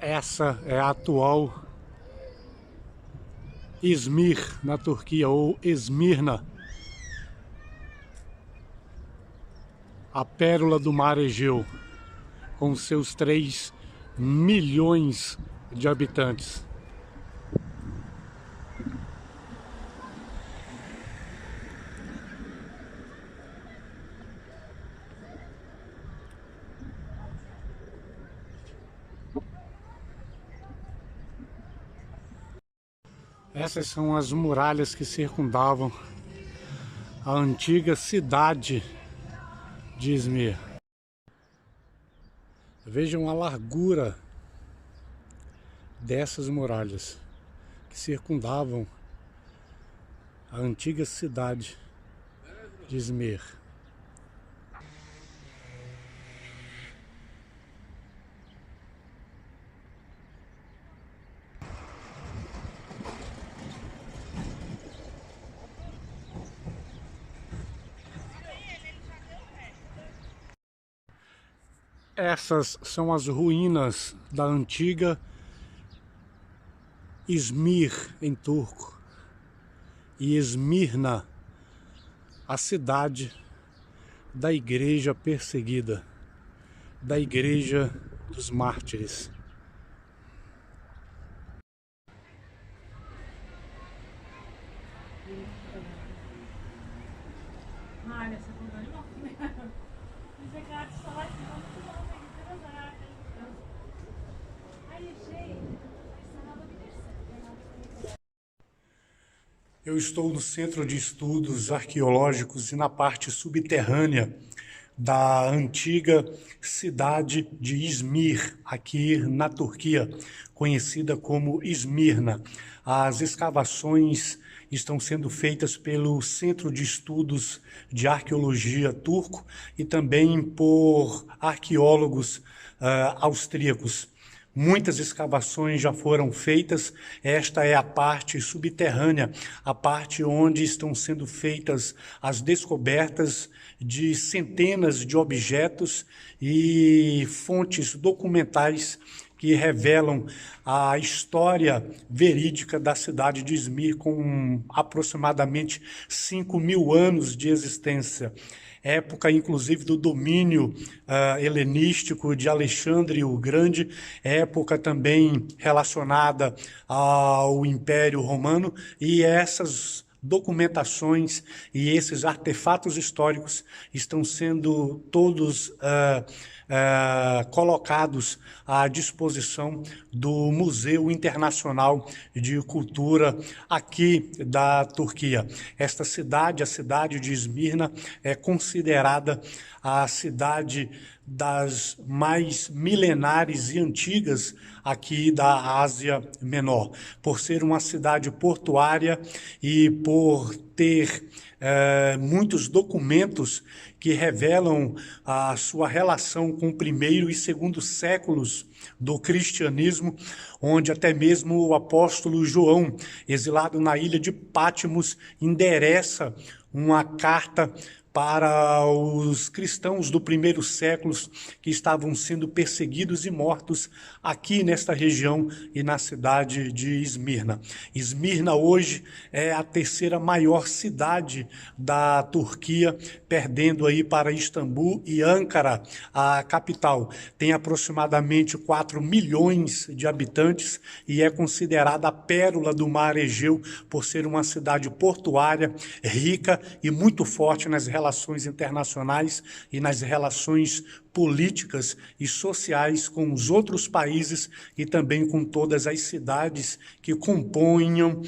Essa é a atual Izmir, na Turquia, ou Esmirna, a pérola do mar Egeu, com seus 3 milhões de habitantes. Essas são as muralhas que circundavam a antiga cidade de Izmir. Vejam a largura dessas muralhas que circundavam a antiga cidade de Izmir. Essas são as ruínas da antiga Izmir em turco e Esmirna, a cidade da igreja perseguida, da igreja dos mártires. Eu estou no Centro de Estudos Arqueológicos e na parte subterrânea da antiga cidade de Izmir, aqui na Turquia, conhecida como Esmirna. As escavações estão sendo feitas pelo Centro de Estudos de Arqueologia turco e também por arqueólogos austríacos. Muitas escavações já foram feitas, esta é a parte subterrânea, a parte onde estão sendo feitas as descobertas de centenas de objetos e fontes documentais que revelam a história verídica da cidade de Izmir, com aproximadamente 5.000 anos de existência. Época, inclusive, do domínio helenístico de Alexandre o Grande, época também relacionada ao Império Romano, e essas documentações e esses artefatos históricos estão sendo todos colocados à disposição do Museu Internacional de Cultura aqui da Turquia. Esta cidade, a cidade de Esmirna, é considerada a cidade das mais milenares e antigas aqui da Ásia Menor, por ser uma cidade portuária e por ter muitos documentos que revelam a sua relação com o primeiro e segundo séculos do cristianismo, onde até mesmo o apóstolo João, exilado na ilha de Patmos, endereça uma carta para os cristãos do primeiro século que estavam sendo perseguidos e mortos aqui nesta região e na cidade de Esmirna. Esmirna hoje é a terceira maior cidade da Turquia, perdendo aí para Istambul e Ankara, a capital. Tem aproximadamente 4 milhões de habitantes e é considerada a pérola do mar Egeu por ser uma cidade portuária, rica e muito forte nas relações internacionais e nas relações políticas e sociais com os outros países e também com todas as cidades que compunham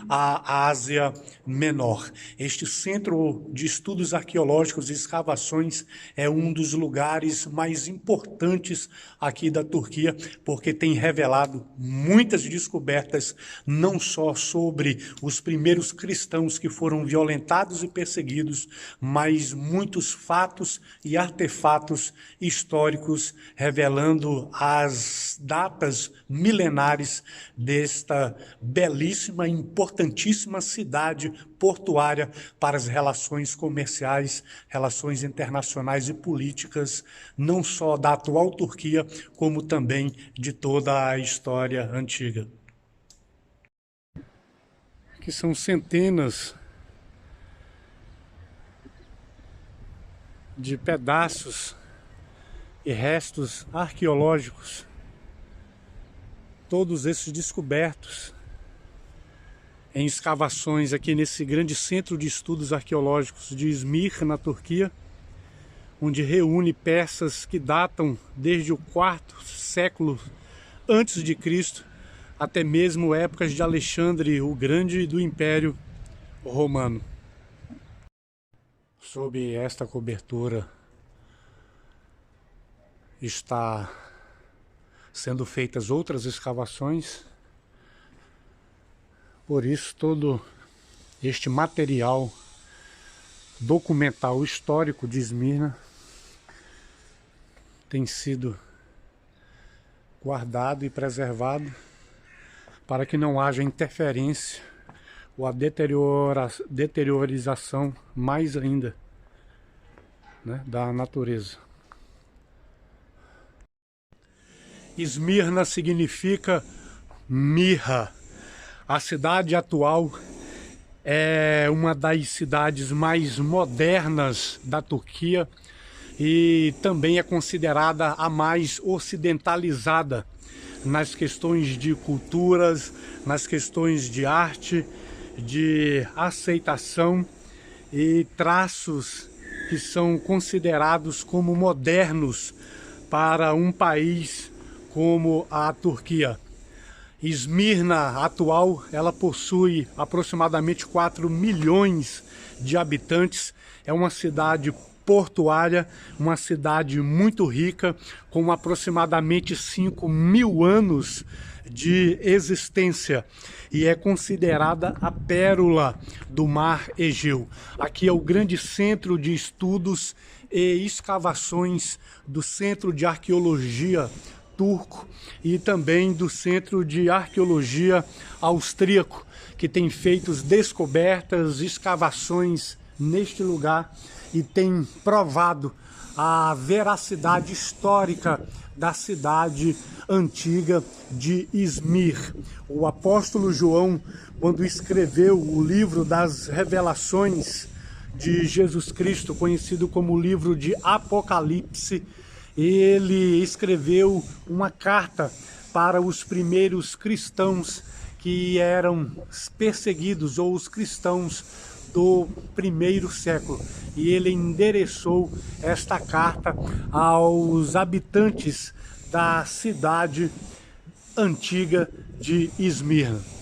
a Ásia Menor. Este Centro de Estudos Arqueológicos e Escavações é um dos lugares mais importantes aqui da Turquia, porque tem revelado muitas descobertas, não só sobre os primeiros cristãos que foram violentados e perseguidos, mas muitos fatos e artefatos históricos revelando as datas milenares desta belíssima e importantíssima cidade portuária para as relações comerciais, relações internacionais e políticas, não só da atual Turquia, como também de toda a história antiga. Aqui são centenas de pedaços e restos arqueológicos, todos esses descobertos em escavações aqui nesse grande centro de estudos arqueológicos de Izmir, na Turquia, onde reúne peças que datam desde o IV século antes de Cristo até mesmo épocas de Alexandre o Grande e do Império Romano. Sob esta cobertura está sendo feitas outras escavações, por isso todo este material documental histórico de Esmirna tem sido guardado e preservado para que não haja interferência ou a deteriorização mais ainda, né, da natureza. Esmirna significa mirra. A cidade atual é uma das cidades mais modernas da Turquia e também é considerada a mais ocidentalizada nas questões de culturas, nas questões de arte, de aceitação e traços que são considerados como modernos para um país como a Turquia. Esmirna atual, ela possui aproximadamente 4 milhões de habitantes, é uma cidade portuária, uma cidade muito rica, com aproximadamente 5.000 anos de existência e é considerada a pérola do mar Egeu. Aqui é o grande centro de estudos e escavações do Centro de Arqueologia turco e também do Centro de Arqueologia austríaco, que tem feito descobertas, escavações neste lugar e tem provado a veracidade histórica da cidade antiga de Izmir. O apóstolo João, quando escreveu o livro das Revelações de Jesus Cristo, conhecido como o livro de Apocalipse, ele escreveu uma carta para os primeiros cristãos que eram perseguidos, ou os cristãos do primeiro século, e ele endereçou esta carta aos habitantes da cidade antiga de Esmirna.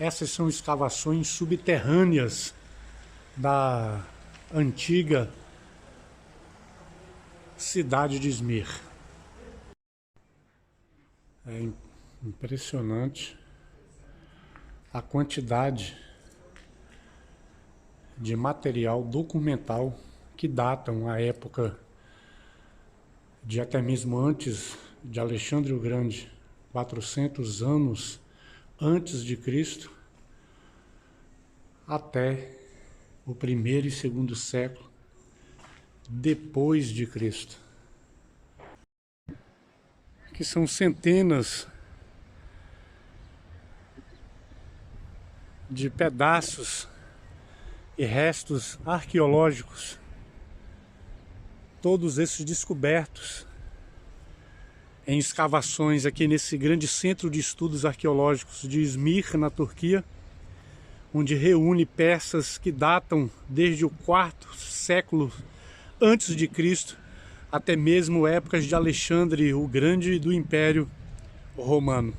Essas são escavações subterrâneas da antiga cidade de Izmir. É impressionante a quantidade de material documental que datam a época de até mesmo antes de Alexandre o Grande, 400 anos antes de Cristo, até o primeiro e segundo século depois de Cristo. que são centenas de pedaços e restos arqueológicos, todos esses descobertos em escavações aqui nesse grande centro de estudos arqueológicos de Izmir, na Turquia, onde reúne peças que datam desde o quarto século antes de Cristo até mesmo épocas de Alexandre o Grande e do Império Romano.